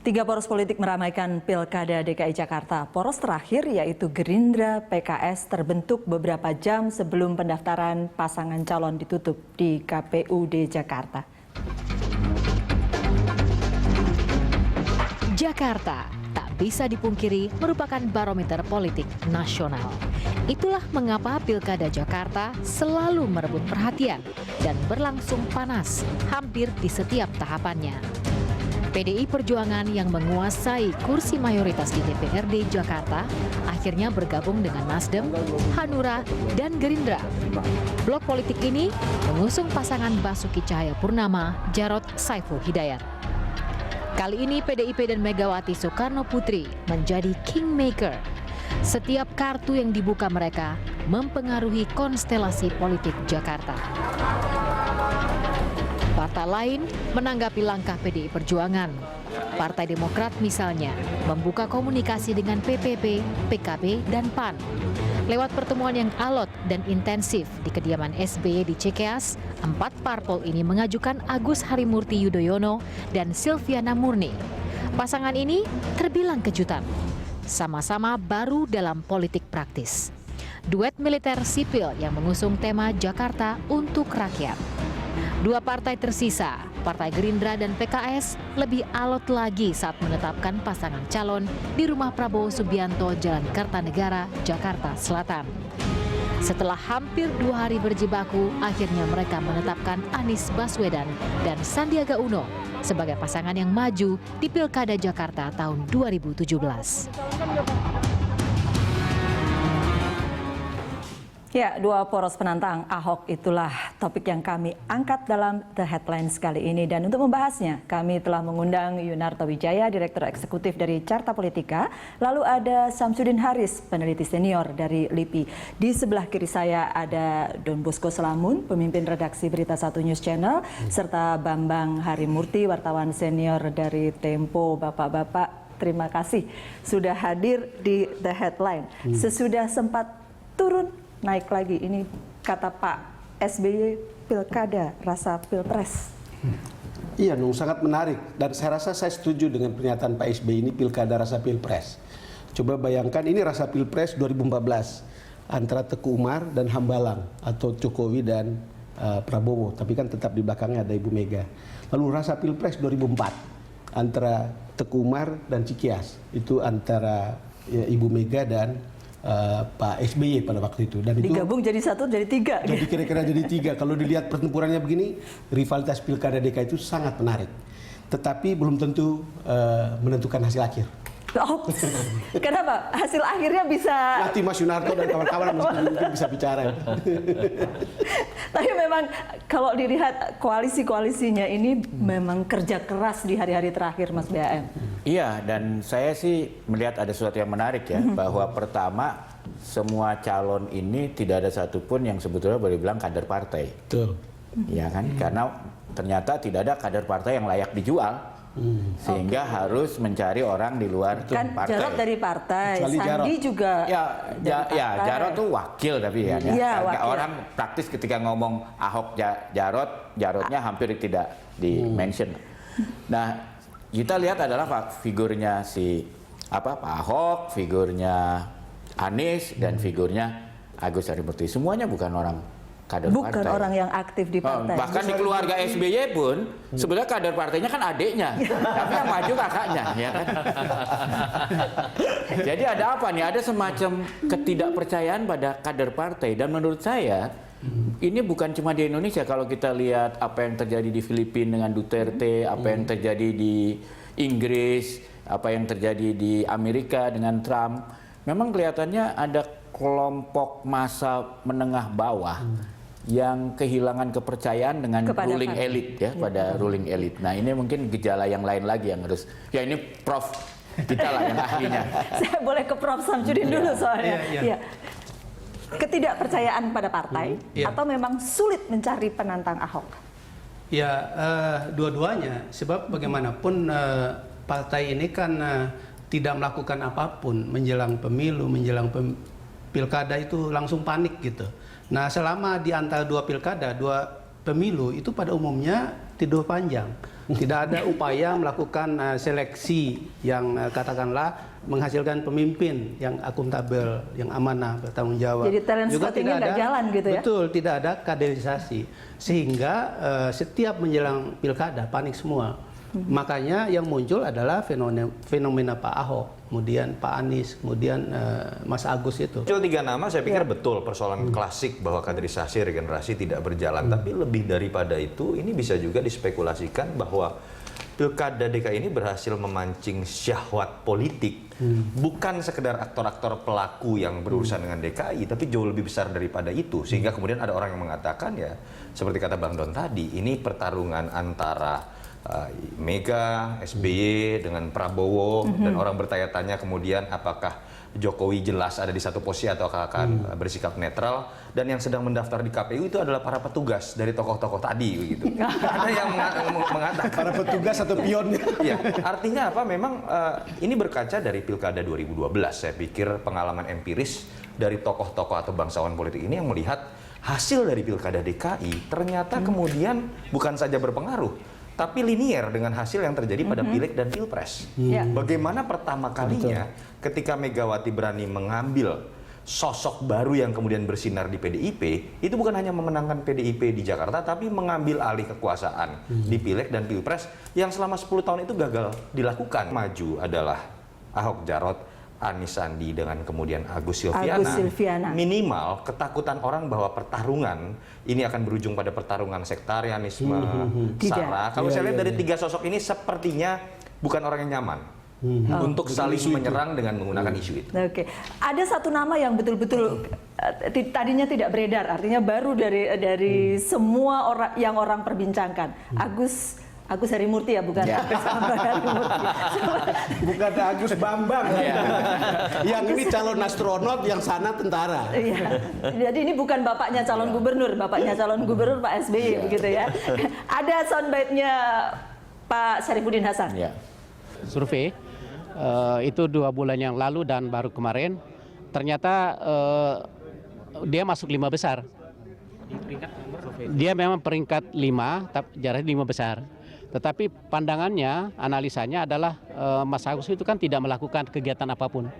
Tiga poros politik meramaikan Pilkada DKI Jakarta. Poros terakhir yaitu Gerindra PKS terbentuk beberapa jam sebelum pendaftaran pasangan calon ditutup di KPUD Jakarta. Jakarta tak bisa dipungkiri merupakan barometer politik nasional. Itulah mengapa Pilkada Jakarta selalu merebut perhatian dan berlangsung panas hampir di setiap tahapannya. PDI Perjuangan yang menguasai kursi mayoritas di DPRD Jakarta akhirnya bergabung dengan Nasdem, Hanura, dan Gerindra. Blok politik ini mengusung pasangan Basuki Cahayapurnama, Jarod Saiful Hidayat. Kali ini PDIP dan Megawati Soekarno Putri menjadi kingmaker. Setiap kartu yang dibuka mereka mempengaruhi konstelasi politik Jakarta. Partai lain menanggapi langkah PDI Perjuangan. Partai Demokrat misalnya membuka komunikasi dengan PPP, PKB, dan PAN. Lewat pertemuan yang alot dan intensif di kediaman SBY di Cikeas, 4 parpol ini mengajukan Agus Harimurti Yudhoyono dan Silviana Murni. Pasangan ini terbilang kejutan. Sama-sama baru dalam politik praktis. Duet militer sipil yang mengusung tema Jakarta untuk rakyat. Dua partai tersisa, Partai Gerindra dan PKS, lebih alot lagi saat menetapkan pasangan calon di rumah Prabowo Subianto, Jalan Kertanegara, Jakarta Selatan. Setelah hampir 2 hari berjibaku, akhirnya mereka menetapkan Anies Baswedan dan Sandiaga Uno sebagai pasangan yang maju di Pilkada Jakarta tahun 2017. Ya, dua poros penantang Ahok itulah topik yang kami angkat dalam The Headlines kali ini. Dan untuk membahasnya, kami telah mengundang Yunarto Wijaya, Direktur Eksekutif dari Carta Politika. Lalu ada Samsudin Haris, peneliti senior dari LIPI. Di sebelah kiri saya ada Don Bosco Selamun, pemimpin redaksi Berita 1 News Channel, serta Bambang Harimurti, wartawan senior dari Tempo. Bapak-bapak, terima kasih sudah hadir di The Headline. Sesudah sempat turun, naik lagi, ini kata Pak SBY, pilkada rasa pilpres. Iya, sangat menarik. Dan saya rasa saya setuju dengan pernyataan Pak SBY ini pilkada rasa pilpres. Coba bayangkan ini rasa pilpres 2014 antara Teguh Umar dan Hambalang atau Jokowi dan Prabowo. Tapi kan tetap di belakangnya ada Ibu Mega. Lalu rasa pilpres 2004 antara Teguh Umar dan Cikeas. Itu antara Ibu Mega dan Pak SBY pada waktu itu, dan digabung itu jadi satu, jadi tiga. Jadi kira-kira jadi tiga. Kalau dilihat pertempurannya begini, rivalitas pilkada DKI itu sangat menarik. Tetapi belum tentu menentukan hasil akhir. Oh, kenapa? Hasil akhirnya bisa. Nanti Mas Yunarto dan kawan-kawan mungkin bisa bicara. Tapi memang kalau dilihat koalisi-koalisinya ini memang kerja keras di hari-hari terakhir, Mas BAM. Iya, dan saya sih melihat ada sesuatu yang menarik ya, bahwa pertama semua calon ini tidak ada satupun yang sebetulnya boleh bilang kader partai. Betul. Ya kan, karena ternyata tidak ada kader partai yang layak dijual. Sehingga harus mencari orang di luar kan partai. Jarod dari partai, Sandi Jarod juga Jarod tuh wakil tapi ya, wakil. Orang praktis ketika ngomong Ahok Jarodnya hampir tidak di-mention. Nah, kita lihat adalah figurnya Pak Ahok, figurnya Anies, dan figurnya Agus Harimurti. Semuanya bukan orang kader bukan partai. Orang yang aktif di partai. Bahkan di keluarga SBY pun sebenarnya kader partainya kan adiknya, tapi yang maju kakaknya, ya kan? Jadi ada apa nih? Ada semacam ketidakpercayaan pada kader partai, dan menurut saya ini bukan cuma di Indonesia. Kalau kita lihat apa yang terjadi di Filipina dengan Duterte, apa yang terjadi di Inggris, apa yang terjadi di Amerika dengan Trump, memang kelihatannya ada kelompok massa menengah bawah yang kehilangan kepercayaan dengan ruling elite ya, pada ruling elite. Nah, ini mungkin gejala yang lain lagi yang harus, ya ini Prof kita lah yang ahlinya. Saya boleh ke Prof Samsudin dulu soalnya. Iya. Ketidakpercayaan pada partai atau memang sulit mencari penantang Ahok? Ya, dua-duanya. Sebab bagaimanapun partai ini kan tidak melakukan apapun menjelang pemilu, menjelang pilkada itu langsung panik gitu. Nah, selama di antara dua pilkada, dua pemilu itu pada umumnya tidur panjang. Tidak ada upaya melakukan seleksi yang katakanlah menghasilkan pemimpin yang akuntabel, yang amanah, bertanggung jawab. Jadi talent scouting-nya nggak jalan gitu ya? Betul, tidak ada kaderisasi. Sehingga setiap menjelang pilkada panik semua. Makanya yang muncul adalah fenomena Pak Ahok, kemudian Pak Anies, kemudian Mas Agus itu. Muncul 3 nama, saya pikir betul persoalan klasik bahwa kaderisasi regenerasi tidak berjalan. Tapi lebih daripada itu, ini bisa juga dispekulasikan bahwa Pilkada DKI ini berhasil memancing syahwat politik. Bukan sekedar aktor-aktor pelaku yang berurusan dengan DKI, tapi jauh lebih besar daripada itu. Sehingga kemudian ada orang yang mengatakan ya, seperti kata Bang Don tadi, ini pertarungan antara Mega, SBY dengan Prabowo, dan orang bertanya-tanya kemudian apakah Jokowi jelas ada di satu posisi atau akan bersikap netral, dan yang sedang mendaftar di KPU itu adalah para petugas dari tokoh-tokoh tadi begitu. Ada yang mengatakan Para petugas atau pionnya. ya, artinya apa? Memang ini berkaca dari Pilkada 2012. Saya pikir pengalaman empiris dari tokoh-tokoh atau bangsawan politik ini yang melihat hasil dari Pilkada DKI ternyata kemudian bukan saja berpengaruh, tapi linier dengan hasil yang terjadi pada Pileg dan Pilpres. Bagaimana pertama kalinya ketika Megawati berani mengambil sosok baru yang kemudian bersinar di PDIP, itu bukan hanya memenangkan PDIP di Jakarta, tapi mengambil alih kekuasaan di Pileg dan Pilpres yang selama 10 tahun itu gagal dilakukan. Maju adalah Ahok Jarot, Anies Sandi dengan kemudian Agus Silviana. Minimal ketakutan orang bahwa pertarungan ini akan berujung pada pertarungan sektarianisme, SARA. Kalau saya lihat dari 3 sosok ini sepertinya bukan orang yang nyaman untuk saling menyerang dengan menggunakan isu itu. Oke, ada satu nama yang betul-betul tadinya tidak beredar, artinya baru dari semua orang perbincangkan. Agus Harimurti ya, bukan Agus Harimurti. Bukan Agus Bambang. Yang ini calon astronot, yang sana tentara. Iya. Jadi ini bukan bapaknya calon gubernur, bapaknya calon gubernur Pak SBY begitu ya. Ada soundbite-nya Pak Syarifudin Hasan. Ya. Survei itu 2 bulan yang lalu dan baru kemarin ternyata dia masuk 5 besar. Dia memang peringkat 5, tapi jaraknya 5 besar. Tetapi pandangannya, analisanya adalah Mas Agus itu kan tidak melakukan kegiatan apapun,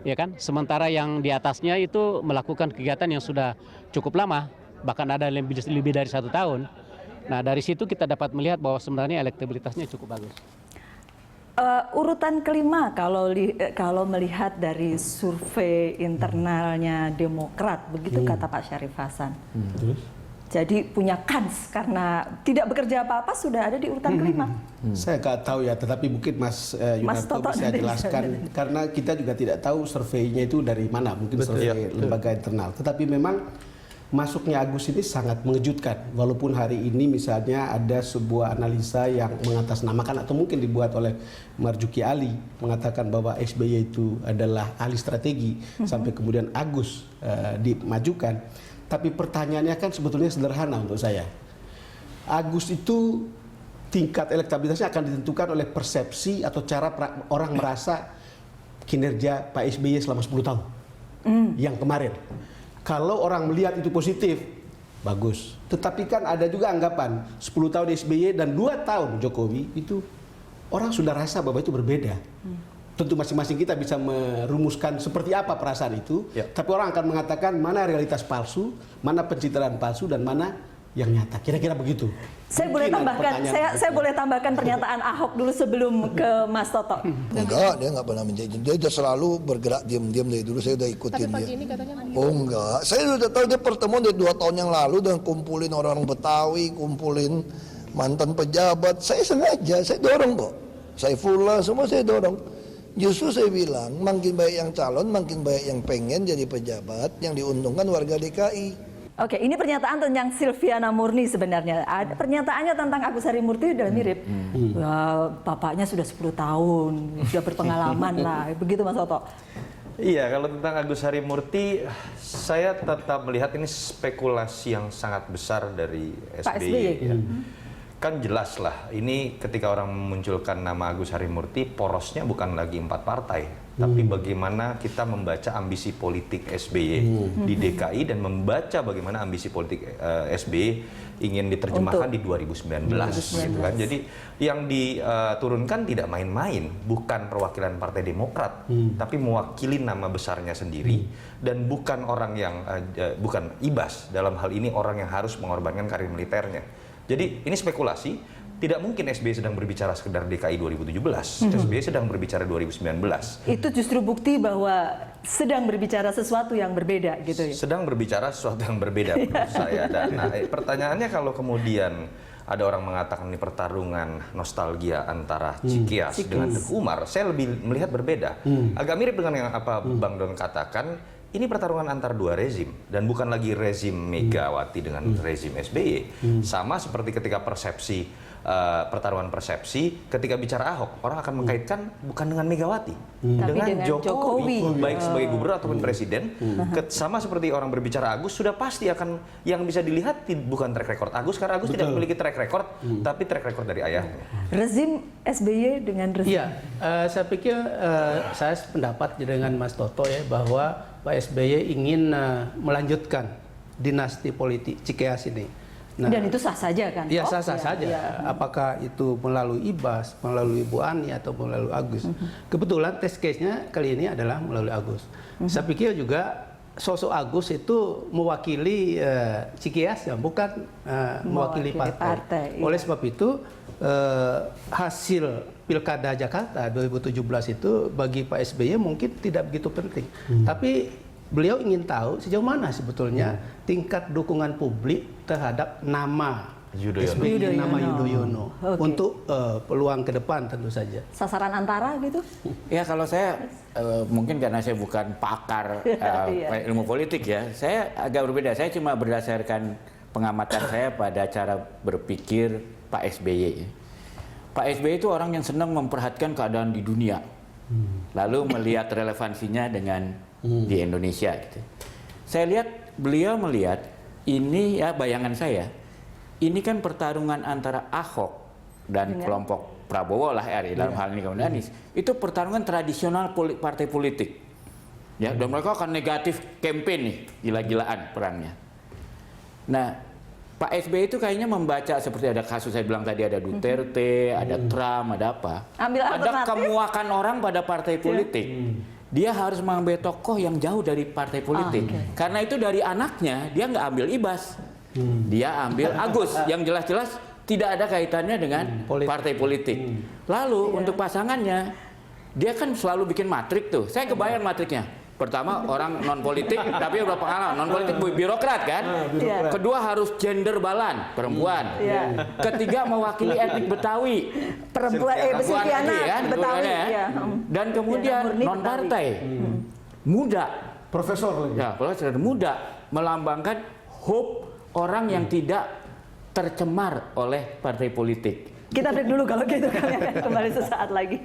ya kan? Sementara yang di atasnya itu melakukan kegiatan yang sudah cukup lama, bahkan ada lebih dari 1 tahun. Nah dari situ kita dapat melihat bahwa sebenarnya elektabilitasnya cukup bagus. Urutan kelima kalau melihat dari survei internalnya Demokrat, begitu kata Pak Syarif Hasan. Jadi punya kans karena tidak bekerja apa-apa sudah ada di urutan kelima. Saya nggak tahu ya, tetapi mungkin Mas Yunarto bisa jelaskan karena kita juga tidak tahu surveinya itu dari mana, mungkin survei lembaga internal. Tetapi memang masuknya Agus ini sangat mengejutkan, walaupun hari ini misalnya ada sebuah analisa yang mengatasnamakan atau mungkin dibuat oleh Marzuki Ali mengatakan bahwa SBY itu adalah ahli strategi sampai kemudian Agus dimajukan. Tapi pertanyaannya kan sebetulnya sederhana untuk saya. Agus itu tingkat elektabilitasnya akan ditentukan oleh persepsi atau cara orang merasa kinerja Pak SBY selama 10 tahun yang kemarin. Kalau orang melihat itu positif, bagus. Tetapi kan ada juga anggapan 10 tahun SBY dan 2 tahun Jokowi itu orang sudah rasa bahwa itu berbeda. Tentu masing-masing kita bisa merumuskan seperti apa perasaan itu, tapi orang akan mengatakan mana realitas palsu, mana pencitraan palsu, dan mana yang nyata. Kira-kira begitu. Saya boleh tambahkan pernyataan Ahok dulu sebelum ke Mas Toto. Enggak, dia nggak pernah menjanjikan. Dia udah selalu bergerak diam-diam dari dulu. Saya udah ikutin dia. Ini katanya oh enggak, saya udah tahu dia pertemuan dari 2 tahun yang lalu dan kumpulin orang-orang Betawi, kumpulin mantan pejabat. Saya sengaja, saya dorong kok. Saifullah semua saya dorong. Justru saya bilang, makin baik yang calon, makin baik yang pengen jadi pejabat, yang diuntungkan warga DKI. Oke, ini pernyataan tentang Silviana Murni sebenarnya. Ada pernyataannya tentang Agus Harimurti udah mirip. Bapaknya sudah 10 tahun, sudah berpengalaman lah. Begitu Mas Toto. Iya, kalau tentang Agus Harimurti, saya tetap melihat ini spekulasi yang sangat besar dari SBY. Ya. Kan jelas lah, ini ketika orang memunculkan nama Agus Harimurti, porosnya bukan lagi 4 partai, tapi bagaimana kita membaca ambisi politik SBY di DKI dan membaca bagaimana ambisi politik SBY ingin diterjemahkan di 2019 gitu kan. Jadi yang diturunkan tidak main-main, bukan perwakilan Partai Demokrat, tapi mewakili nama besarnya sendiri dan bukan orang yang bukan ibas dalam hal ini, orang yang harus mengorbankan karir militernya. Jadi ini spekulasi. Tidak mungkin SBY sedang berbicara sekedar DKI 2017, SBY sedang berbicara 2019. Itu justru bukti bahwa sedang berbicara sesuatu yang berbeda gitu ya? Sedang berbicara sesuatu yang berbeda menurut saya. Dan pertanyaannya kalau kemudian ada orang mengatakan ini pertarungan nostalgia antara Cikias dengan Teguh Umar, saya lebih melihat berbeda. Agak mirip dengan yang apa Bang Don katakan, ini pertarungan antar dua rezim dan bukan lagi rezim Megawati dengan rezim SBY. Sama seperti ketika pertarungan persepsi ketika bicara Ahok, orang akan mengkaitkan bukan dengan Megawati, dengan Jokowi, baik sebagai gubernur ataupun presiden. Sama seperti orang berbicara Agus, sudah pasti akan yang bisa dilihat bukan track record Agus, karena Agus tidak memiliki track record, tapi track record dari ayahnya. Rezim SBY dengan rezim. Iya, saya pikir saya sependapat dengan Mas Toto ya, bahwa Pak SBY ingin melanjutkan dinasti politik Cikeas ini. Nah, dan itu sah saja kan? Ya sah-sah saja. Ya. Apakah itu melalui Ibas, melalui Bu Ani atau melalui Agus? Kebetulan test case-nya kali ini adalah melalui Agus. Saya pikir juga sosok Agus itu mewakili Cikeas ya, bukan mewakili partai. Oleh sebab itu hasil Pilkada Jakarta 2017 itu bagi Pak SBY mungkin tidak begitu penting. Tapi beliau ingin tahu sejauh mana sebetulnya tingkat dukungan publik terhadap nama SBY, nama Yudhoyono untuk peluang ke depan tentu saja. Sasaran antara gitu? Ya kalau saya mungkin karena saya bukan pakar ilmu politik ya, saya agak berbeda. Saya cuma berdasarkan pengamatan saya pada cara berpikir Pak SBY. Pak SBY itu orang yang senang memperhatikan keadaan di dunia, lalu melihat relevansinya dengan di Indonesia gitu. Saya lihat beliau melihat ini ya, bayangan saya ini kan pertarungan antara Ahok dan kelompok Prabowo lah ya, dalam hal ini kemudian Anies. Itu pertarungan tradisional partai politik. Ya, dan mereka akan negatif campaign nih, gila-gilaan perangnya. Nah, Pak SBY itu kayaknya membaca seperti ada kasus saya bilang tadi, ada Duterte, ada Trump, ada apa. Ada kemuakan orang pada partai politik. Dia harus mengambil tokoh yang jauh dari partai politik. Karena itu dari anaknya, dia nggak ambil Ibas. Dia ambil Agus, yang jelas-jelas tidak ada kaitannya dengan partai politik. Lalu untuk pasangannya, dia kan selalu bikin matrik tuh. Saya kebayang matriknya. Pertama, orang non-politik, tapi udah pengalaman. Non-politik birokrat kan. Kedua harus gender balan, perempuan. Ketiga mewakili etnik Betawi. Perempuan, Betawi. Dan kemudian non-partai. Muda. Profesor lagi. Ya, profesor muda. Melambangkan hope orang yang tidak tercemar oleh partai politik. Kita break dulu kalau gitu, kami akan kembali sesaat lagi.